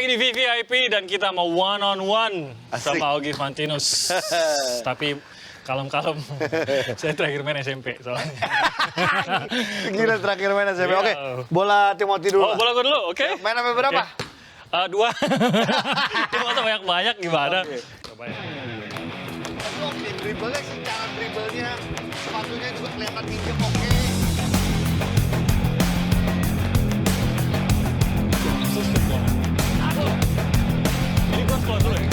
lagi di VVIP dan kita mau one on one sama Augie Fantinus. Tapi kalem-kalem. Saya terakhir main SMP soalnya. Gila terakhir main SMP. Iya. Oke, bola Timothy dulu. Oh, bola gue dulu, oke? Main sampai berapa? Dua. Ini masa banyak-banyak gimana? Oke. Coba ya. Oke, dribblenya sih, cara dribblenya, sepatunya juga kelihatan pinjam oke. Ini gue sekolah dulu ya.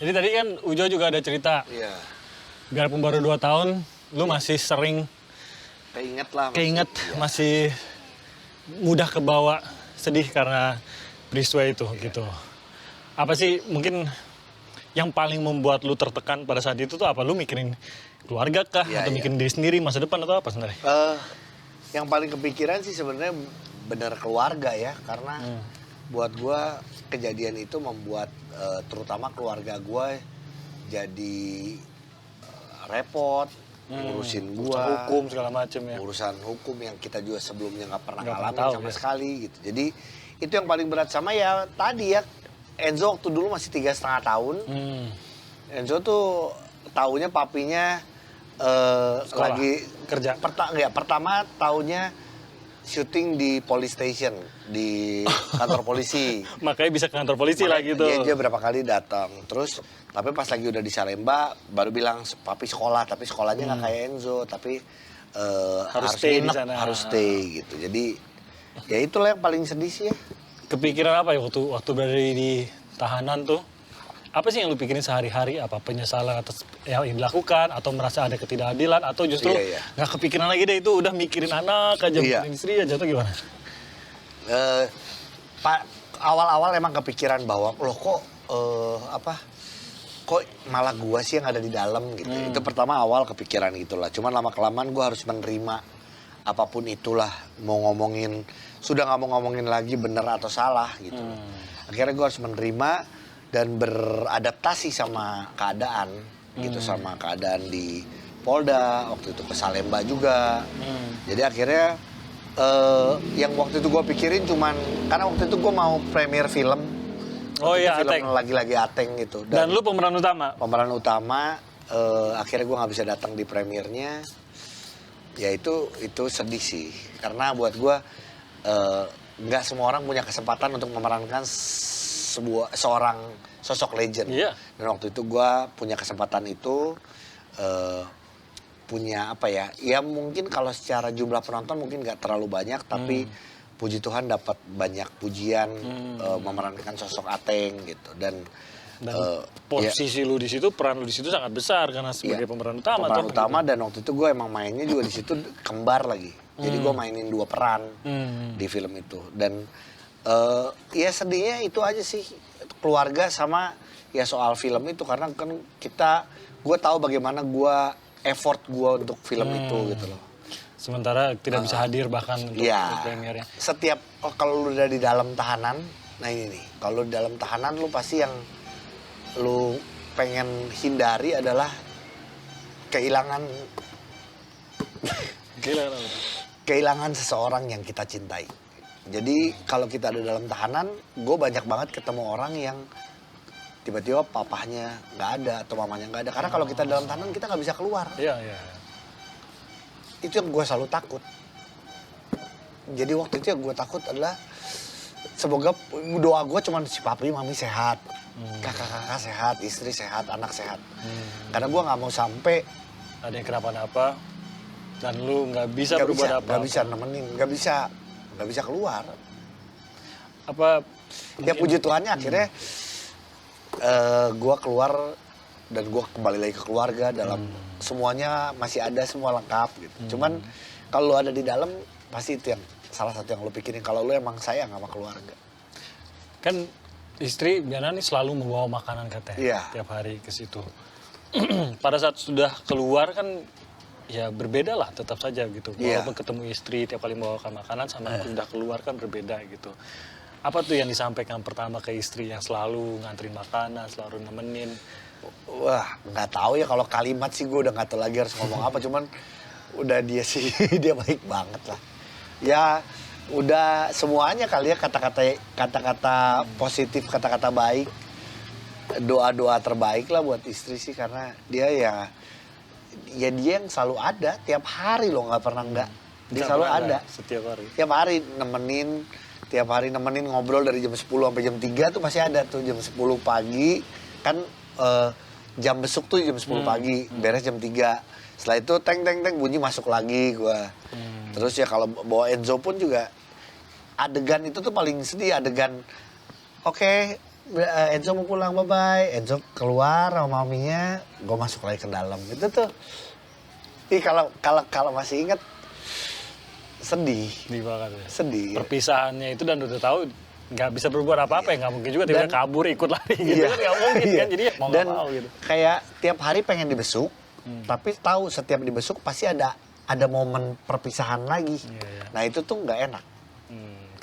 Jadi tadi kan Ujo juga ada cerita, Iya, biarpun baru 2 tahun, lu masih sering keinget, masih mudah kebawa sedih karena peristiwa itu gitu. Apa sih mungkin yang paling membuat lu tertekan pada saat itu tuh apa? Lu mikirin keluarga kah? Iya, Atau iya. mikirin diri sendiri, masa depan atau apa sebenarnya? Yang paling kepikiran sih sebenarnya bener keluarga ya, karena buat gua kejadian itu membuat terutama keluarga gua jadi repot, ngurusin gua, Hukum segala macem ya. urusan hukum yang kita juga sebelumnya nggak pernah Nggak pernah ngalamin tahu, sama ya. sekali gitu. Jadi itu yang paling berat sama ya tadi ya, Enzo waktu dulu masih 3,5 tahun. Enzo tuh taunya papinya Sekolah, lagi kerja. pertama taunya syuting di police station, di kantor polisi. Makanya bisa ke kantor polisi lah gitu. Dia berapa kali datang. Terus tapi pas lagi udah di Salemba baru bilang papi sekolah, tapi sekolahnya nggak kayak Enzo, tapi Harus stay di nginep, sana. harus stay gitu. Jadi ya itulah yang paling sedih sih ya. Kepikiran apa ya waktu berada di tahanan tuh? Apa sih yang lu pikirin sehari-hari? Apa penyesalan atas yang dilakukan? Atau merasa ada ketidakadilan? Atau justru Iya, iya. nggak kepikiran lagi deh itu udah mikirin anak aja, Iya. mikirin istri aja atau gimana? Awal-awal emang kepikiran bahwa loh kok malah gua sih yang ada di dalam gitu. Itu pertama awal kepikiran gitulah. Cuman lama-kelamaan gua harus menerima apapun itulah. Sudah nggak mau ngomongin lagi benar atau salah gitu. Akhirnya gua harus menerima dan beradaptasi sama keadaan gitu, sama keadaan di Polda, waktu itu ke Salemba juga. Jadi akhirnya yang waktu itu gue pikirin cuman karena waktu itu gue mau premier film. Oh Waktu itu iya, film Ateng. lagi-lagi Ateng gitu. Dan lu pemeran utama? Pemeran utama, akhirnya gue nggak bisa datang di premiernya. Ya itu sedih sih, karena buat gue nggak semua orang punya kesempatan untuk memerankan seorang sosok legend. Iya. Dan waktu itu gue punya kesempatan itu, punya apa ya? Ya mungkin kalau secara jumlah penonton mungkin nggak terlalu banyak, tapi puji Tuhan dapat banyak pujian memerankan sosok Ateng gitu. Dan posisi lu di situ, peran lu di situ sangat besar karena sebagai pemeran utama. pemeran toh, utama gitu. dan waktu itu gue emang mainnya juga di situ kembar lagi. Jadi gue mainin 2 peran di film itu. Dan ya sedihnya itu aja sih, keluarga sama ya soal film itu, karena kan gue tahu bagaimana effort gue untuk film itu gitu loh. Sementara tidak bisa hadir bahkan untuk premiernya. Setiap kalau lu udah di dalam tahanan, nah ini nih, kalau di dalam tahanan lu pasti yang lu pengen hindari adalah kehilangan seseorang yang kita cintai. Jadi kalau kita ada dalam tahanan, gue banyak banget ketemu orang yang tiba-tiba papahnya nggak ada atau mamanya nggak ada. Karena kalau kita dalam tahanan kita nggak bisa keluar. Iya, iya. Itu yang gue selalu takut. Jadi waktu itu yang gue takut adalah semoga doa gue cuma si papi mami sehat, kakak-kakak sehat, istri sehat, anak sehat. Karena gue nggak mau sampai Ada yang kenapa-napa dan lu nggak bisa berbuat apa-apa. nggak bisa nemenin, nggak bisa keluar. Apa Ya puji Tuhannya akhirnya gue keluar dan gue kembali lagi ke keluarga dalam semuanya masih ada, semua lengkap gitu. Cuman kalau lu ada di dalam pasti itu yang salah satu yang lu pikirin, kalau lu emang sayang sama keluarga. kan istri Biana nih selalu membawa makanan katanya Iya. tiap hari ke situ. Pada saat sudah keluar kan ya berbeda lah tetap saja gitu. Iya. Walaupun ketemu istri tiap kali membawakan makanan sama udah keluar kan berbeda gitu. Apa tuh yang disampaikan pertama ke istri yang selalu nganterin makanan, selalu nemenin? Wah, nggak tahu ya kalau kalimat sih gue udah nggak tahu lagi harus ngomong apa. Cuman udah dia sih dia baik banget lah. Ya udah semuanya kali ya kata-kata positif, kata-kata baik, doa-doa terbaik lah buat istri sih karena dia ya dia yang selalu ada tiap hari loh nggak pernah nggak. Dia Nggak selalu pernah ada. setiap hari. Tiap hari nemenin ngobrol dari jam 10 sampai jam 3 tuh masih ada tuh jam 10 pagi kan jam besuk tuh jam 10 pagi, beres jam 3. Setelah itu teng bunyi masuk lagi gua. Terus ya kalau bawa Enzo pun juga adegan itu tuh paling sedih adegan. Oke, Enzo mau pulang bye-bye. Enzo keluar sama maminya, gua masuk lagi ke dalam. Itu tuh. Ih kalau masih inget sedih. Sedih banget ya. Sedih. Perpisahannya itu dan udah tahu nggak bisa berbuat apa-apa ya, nggak mungkin juga tiba-tiba kabur ikut lari gitu kan nggak mungkin kan, jadi ya mau nggak mau gitu. Kayak tiap hari pengen dibesuk, tapi tahu setiap dibesuk pasti ada momen perpisahan lagi. Iya. Nah itu tuh nggak enak.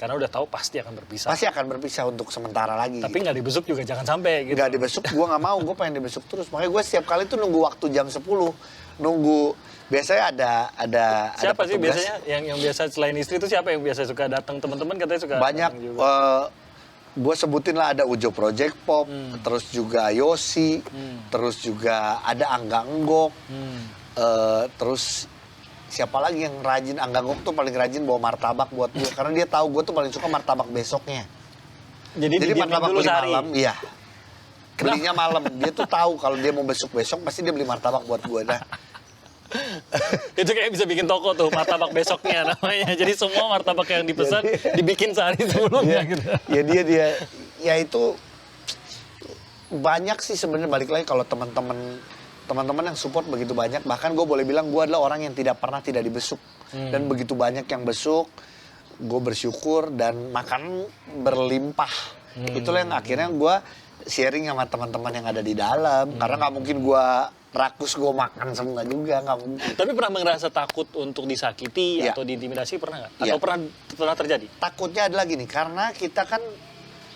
Karena udah tahu pasti akan berpisah. Pasti akan berpisah untuk sementara lagi. Tapi nggak dibesuk juga jangan sampai gitu. Nggak dibesuk, gue nggak mau, gue pengen dibesuk terus. Makanya gue setiap kali tuh nunggu waktu jam 10, nunggu. Biasanya ada siapa sih petugas. biasanya yang biasa selain istri itu siapa yang biasa suka datang? Teman-teman katanya suka banyak datang juga. Gue sebutin lah ada Ujo Project Pop, terus juga Yosi, terus juga ada Angga Enggok, terus siapa lagi yang rajin. Angga Enggok tuh paling rajin bawa martabak buat gue karena dia tahu gue tuh paling suka martabak besoknya. Jadi martabak dulu beli sehari. malam, iya. Belinya malam. Dia tuh tahu kalau dia mau besok pasti dia beli martabak buat gue. Nah, itu kayak bisa bikin toko tuh, martabak besoknya namanya. Jadi semua martabak yang dipesan dibikin sehari sebelumnya gitu. Ya dia ya itu banyak sih sebenarnya, balik lagi kalau teman-teman yang support begitu banyak. Bahkan gue boleh bilang gue adalah orang yang tidak dibesuk. Dan begitu banyak yang besuk, gue bersyukur dan makan berlimpah. Itulah yang akhirnya gue sharing sama teman-teman yang ada di dalam. Karena nggak mungkin gue rakus gue makan semua juga, nggak mungkin. Tapi pernah merasa takut untuk disakiti Iya. atau diintimidasi, pernah nggak? Iya. Atau pernah terjadi? Takutnya adalah gini, karena kita kan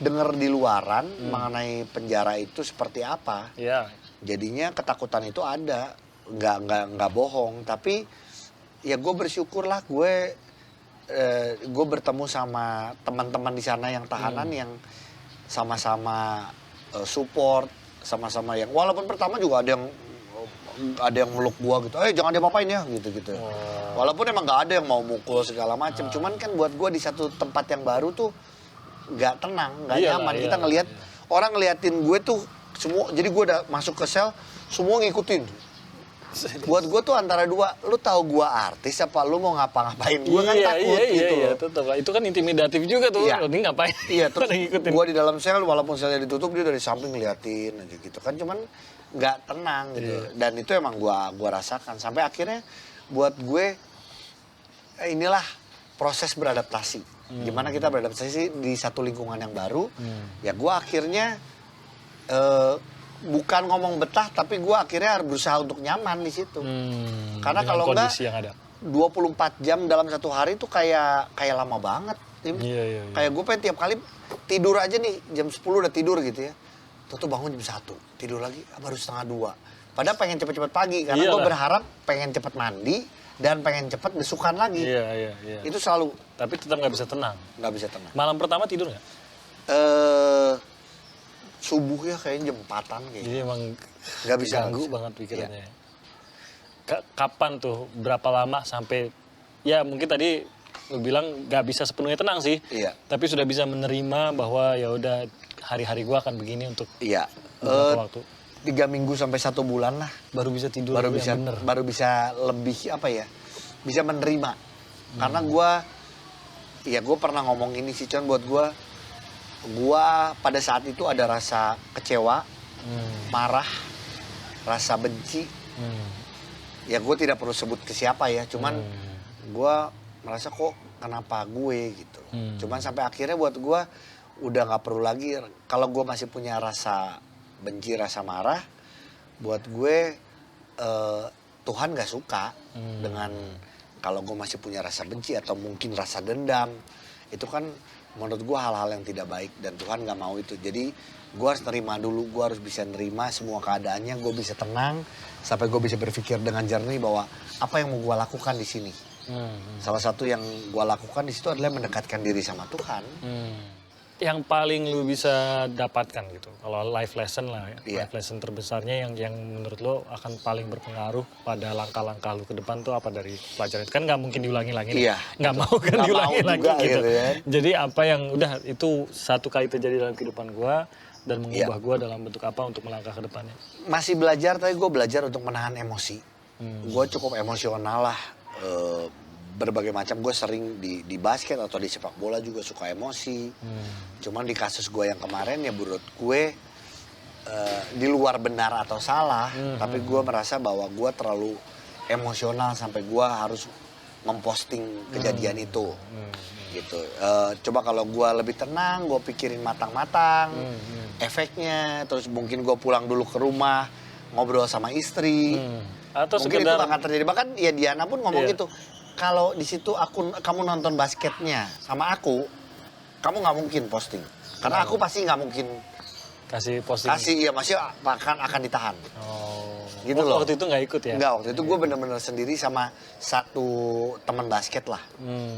dengar di luaran mengenai penjara itu seperti apa. Iya. Jadinya ketakutan itu ada, nggak bohong. Tapi ya gue bersyukur lah gue bertemu sama teman-teman di sana yang tahanan yang sama-sama support, sama-sama yang walaupun pertama juga ada yang meluk gua gitu, jangan diapa-apain ya gitu. Walaupun emang nggak ada yang mau mukul segala macem, cuman kan buat gua di satu tempat yang baru tuh nggak tenang, nggak nyaman. Kita ngelihat orang ngeliatin gue tuh semua, jadi gua udah masuk ke sel, semua ngikutin. Buat gua tuh antara dua, lu tahu gua artis apa lu mau ngapa-ngapain? Gua kan takut gitu loh. Tetap lah. Itu kan intimidatif juga tuh. Iya. Ini ngapain? Iya, terus ngikutin. gua di dalam sel walaupun selnya ditutup dia dari samping ngeliatin aja gitu kan, cuman nggak tenang gitu. Dan itu emang gua rasakan sampai akhirnya buat gue inilah proses beradaptasi. Gimana kita beradaptasi di satu lingkungan yang baru. Ya gua akhirnya bukan ngomong betah, tapi gue akhirnya harus berusaha untuk nyaman di situ. Karena kalau enggak 24 jam dalam satu hari itu kayak lama banget. Iya. Kayak gue pengen tiap kali tidur aja nih jam 10 udah tidur gitu ya. Tuh bangun jam 1, tidur lagi baru setengah 2. Padahal pengen cepet-cepet pagi karena gue berharap pengen cepet mandi dan pengen cepet besukan lagi. Iya. Itu selalu. Tapi tetap nggak bisa tenang. Nggak bisa tenang. Malam pertama tidur nggak? Subuh ya kayaknya jam 4-an kayaknya. Jadi emang nggak bisa ganggu banget pikirannya. Iya. Kapan tuh, berapa lama sampai, ya mungkin tadi lu bilang nggak bisa sepenuhnya tenang sih. Iya. Tapi sudah bisa menerima bahwa ya udah hari-hari gua akan begini untuk beberapa waktu. 3 minggu sampai 1 bulan lah. Baru bisa tidur Baru yang bener. Baru bisa lebih apa ya? Bisa menerima. Karena gue pernah ngomong ini sih, Con, buat gue pada saat itu ada rasa kecewa, marah, rasa benci. Ya gue tidak perlu sebut ke siapa ya, cuman gue merasa kok kenapa gue gitu. Cuman sampai akhirnya buat gue udah nggak perlu lagi. Kalau gue masih punya rasa benci, rasa marah, buat gue Tuhan gak suka dengan kalau gue masih punya rasa benci atau mungkin rasa dendam. Itu kan menurut gue hal-hal yang tidak baik dan Tuhan gak mau itu. Jadi gue harus nerima dulu, gue harus bisa nerima semua keadaannya, gue bisa tenang sampai gue bisa berpikir dengan jernih bahwa apa yang mau gue lakukan di sini. Salah satu yang gue lakukan di situ adalah mendekatkan diri sama Tuhan. Yang paling lu bisa dapatkan gitu, kalau life lesson lah ya, Iya. life lesson terbesarnya yang menurut lo akan paling berpengaruh pada langkah-langkah lu ke depan tuh apa dari pelajaran itu? Kan nggak mungkin diulangi lagi, Iya, nggak mau kan Nggak diulangi mau lagi juga gitu. gitu ya. Jadi apa yang udah itu satu kali terjadi dalam kehidupan gua dan mengubah gua dalam bentuk apa untuk melangkah ke depannya? Masih belajar, tapi gue belajar untuk menahan emosi. Gue cukup emosional lah. Berbagai macam, gue sering di basket atau di sepak bola juga suka emosi. Cuman di kasus gue yang kemarin ya menurut gue di luar benar atau salah, tapi gue merasa bahwa gue terlalu emosional sampai gue harus memposting kejadian itu. Gitu. Coba kalau gue lebih tenang, gue pikirin matang-matang efeknya, terus mungkin gue pulang dulu ke rumah ngobrol sama istri, Atau mungkin sekedar itu akan terjadi. Bahkan ya Diana pun ngomong Iya. gitu, kalau di situ kamu nonton basketnya sama aku, kamu nggak mungkin posting, karena aku pasti nggak mungkin kasih posting. ya masih akan ditahan. Oh. Gitu loh. Waktu itu nggak ikut ya? Enggak, waktu itu gue bener-bener sendiri sama satu teman basket lah.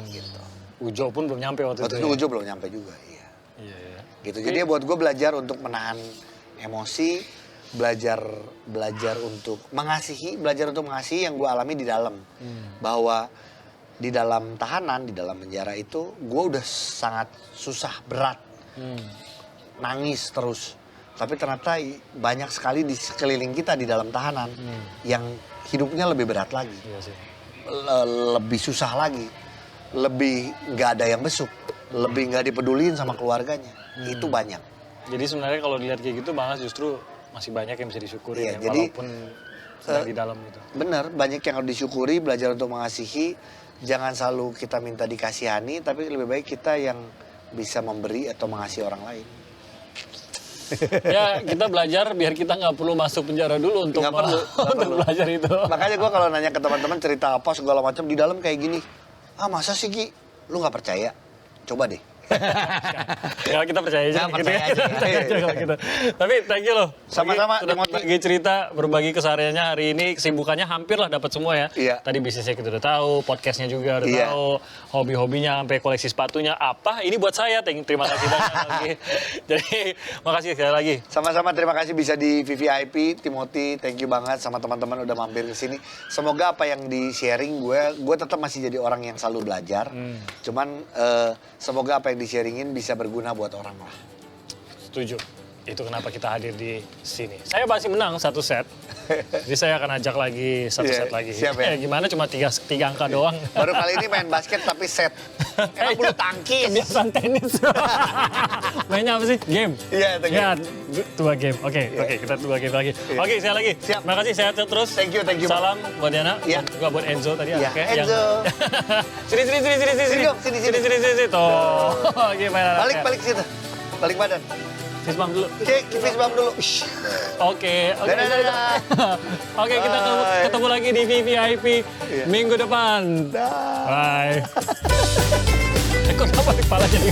Gitu. Ujo pun belum nyampe waktu Waktu itu. itu Ya? Ujo belum nyampe juga, iya. Iya. Gitu. Jadi buat gue belajar untuk menahan emosi, belajar untuk mengasihi, yang gue alami di dalam. Bahwa di dalam tahanan, di dalam penjara itu gue udah sangat susah, berat. Nangis terus. Tapi ternyata banyak sekali di sekeliling kita di dalam tahanan yang hidupnya lebih berat lagi. Iya sih. Lebih susah lagi. Lebih nggak ada yang besuk. Lebih nggak dipedulin sama keluarganya. Itu banyak. Jadi sebenarnya kalau dilihat kayak gitu malah justru masih banyak yang bisa disyukuri Iya, ya, jadi, walaupun sedang di dalam gitu. Bener, banyak yang harus disyukuri, belajar untuk mengasihi. Jangan selalu kita minta dikasihani, tapi lebih baik kita yang bisa memberi atau mengasihi orang lain. Ya kita belajar biar kita nggak perlu masuk penjara dulu untuk Nggak perlu, nggak untuk perlu. belajar itu. Makanya gue kalau nanya ke teman-teman cerita apa segala macam di dalam kayak gini. Ah masa sih Gi? Lu nggak percaya? Coba deh. Ya kita percaya aja. Nah, percaya aja. Percaya aja kalau kita. Tapi thank you loh. Sama-sama, Sudah Timothy. berbagi cerita, berbagi kesehariannya hari ini. Kesibukannya hampir lah dapat semua ya. Iya. Tadi bisnisnya kita udah tahu, podcastnya juga udah Iya. tahu, hobi-hobinya sampai koleksi sepatunya apa. Ini buat saya. Terima kasih banyak lagi. Jadi makasih sekali lagi. Sama-sama, terima kasih bisa di VVIP, Timothy, thank you banget sama teman-teman udah mampir ke sini. Semoga apa yang di-sharing gue tetap masih jadi orang yang selalu belajar. Cuman semoga apa yang di-sharingin bisa berguna buat orang lah. Setuju. Itu kenapa kita hadir di sini. Saya masih menang satu set. Jadi saya akan ajak lagi satu Iya, set lagi. siap ya. Gimana cuma tiga angka doang. Baru kali ini main basket tapi set. Emang bulu tangkis. Kebiasaan tenis. Mainnya apa sih? Game? Iya, itu game. Ya, dua game. Oke, kita dua game lagi. Iya. Oke, saya lagi. Siap. Terima kasih, sehat terus. Thank you. Salam buat Diana, Iya. dan juga buat Enzo tadi. Iya, anaknya Enzo. Sini. Sini dong, sini. Tuh. Gimana? Balik situ. Balik badan. Fist bump dulu. Oke, fist bump dulu. Oke. Dadah. Oke, kita Bye. ketemu lagi di VVIP minggu depan. Dah. Bye. Kok dapat kepala jadi?